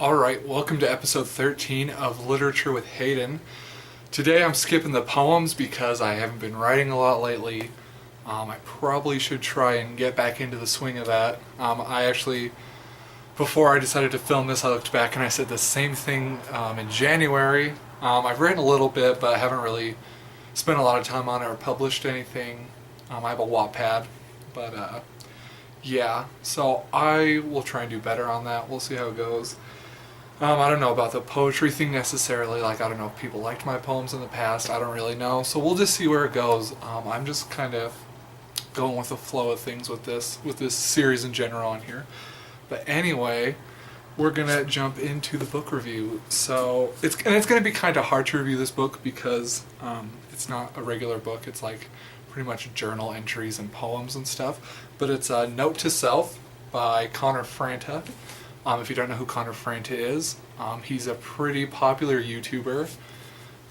Alright, welcome to episode 13 of Literature with Hayden. Today I'm skipping the poems because I haven't been writing a lot lately. I probably should try and get back into the swing of that. Before I decided to film this, I looked back and I said the same thing in January. I've written a little bit, but I haven't really spent a lot of time on it or published anything. I have a Wattpad, but yeah, so I will try and do better on that. We'll see how it goes. I don't know about the poetry thing necessarily, I don't know if people liked my poems in the past, I don't really know, so we'll just see where it goes. I'm just kind of going with the flow of things with this series in general on here. But anyway, we're gonna jump into the book review. So it's gonna be kind of hard to review this book because it's not a regular book, it's like pretty much journal entries and poems and stuff, but it's a Note to Self by Connor Franta. If you don't know who Connor Franta is, he's a pretty popular YouTuber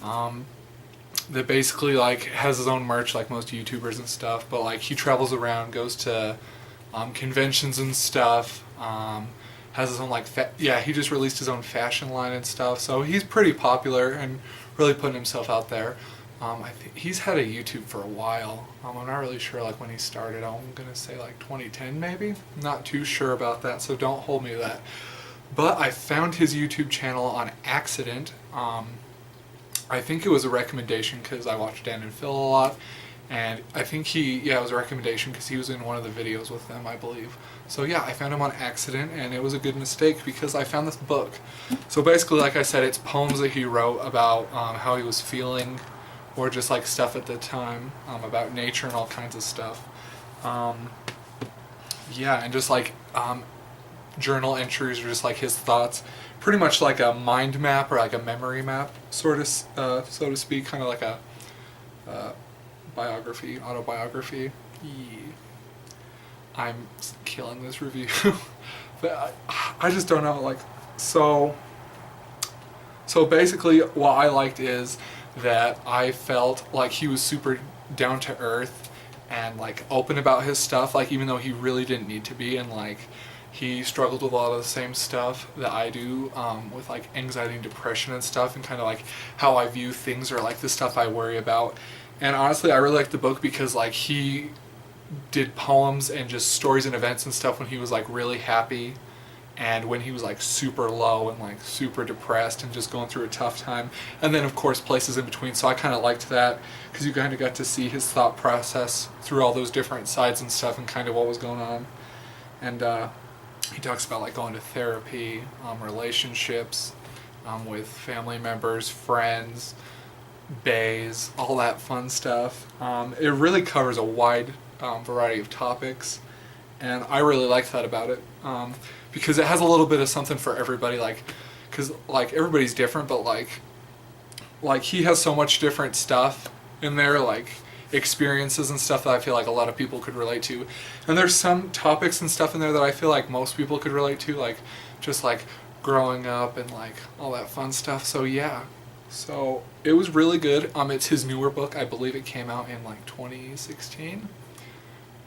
that basically has his own merch like most YouTubers and stuff, but he travels around, goes to conventions and stuff, has his own he just released his own fashion line and stuff, so he's pretty popular and really putting himself out there. I think he's had a YouTube for a while. I'm not really sure when he started. I'm gonna say 2010 maybe. Not too sure about that, so don't hold me to that. But I found his YouTube channel on accident. I think it was a recommendation because I watched Dan and Phil a lot, and I think it was a recommendation because he was in one of the videos with them, I believe. So yeah, I found him on accident, and it was a good mistake because I found this book. So basically, like I said, it's poems that he wrote about how he was feeling, or just stuff at the time, about nature and all kinds of stuff. Yeah, and just journal entries or just his thoughts, pretty much like a mind map or a memory map, sort of, so to speak, kind of like a biography, autobiography. Yeah. I'm killing this review, but I just don't know. So basically, what I liked is that I felt like he was super down to earth and open about his stuff, even though he really didn't need to be, and he struggled with a lot of the same stuff that I do, with anxiety and depression and stuff, and kind of how I view things or the stuff I worry about. And honestly, I really liked the book because he did poems and just stories and events and stuff when he was really happy, and when he was super low and super depressed and just going through a tough time, and then of course places in between. So I kind of liked that because you kind of got to see his thought process through all those different sides and stuff, and kind of what was going on. And he talks about going to therapy, relationships with family members, friends, bays, all that fun stuff. It really covers a wide variety of topics, and I really liked that about it, because it has a little bit of something for everybody, because everybody's different, but he has so much different stuff in there, experiences and stuff that I feel a lot of people could relate to. And there's some topics and stuff in there that I feel most people could relate to, just growing up and all that fun stuff. So yeah, so it was really good. It's his newer book. I believe it came out in 2016.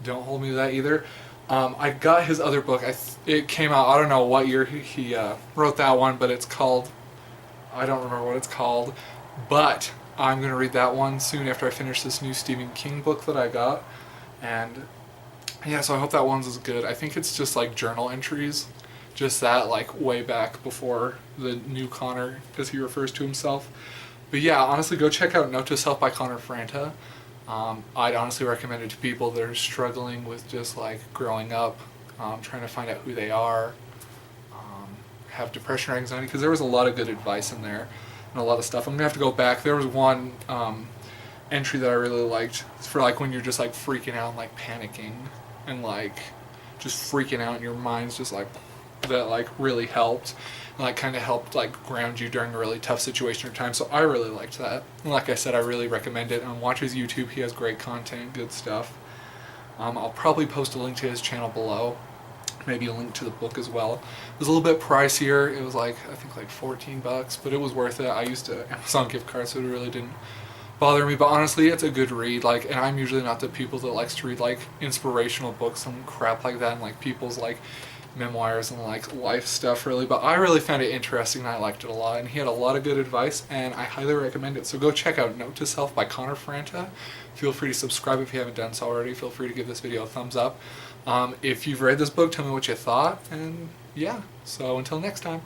Don't hold me to that either. I got his other book. It came out, I don't know what year he wrote that one, but it's called, I don't remember what it's called, but I'm going to read that one soon after I finish this new Stephen King book that I got. And yeah, so I hope that one's as good. I think it's just journal entries, just that way back before the new Connor, as he refers to himself. But yeah, honestly, go check out Note to Self by Connor Franta. I'd honestly recommend it to people that are struggling with just growing up, trying to find out who they are, have depression or anxiety, because there was a lot of good advice in there and a lot of stuff. I'm gonna have to go back. There was one entry that I really liked for when you're just freaking out and panicking and just freaking out and your mind's just that really helped, and kind of helped ground you during a really tough situation or time. So I really liked that, and like I said, I really recommend it. Watch his YouTube. He has great content, good stuff. I'll probably post a link to his channel below, maybe a link to the book as well. It was a little bit pricier. It was I think 14 bucks, but it was worth it. I used an Amazon gift card, so it really didn't bother me. But honestly, it's a good read. And I'm usually not the people that likes to read inspirational books and crap like that, and people's memoirs and like life stuff really, but I really found it interesting and I liked it a lot, and he had a lot of good advice and I highly recommend it. So go check out Note to Self by Connor Franta. Feel free to subscribe if you haven't done so already. Feel free to give this video a thumbs up. If you've read this book, tell me what you thought, and yeah, so until next time.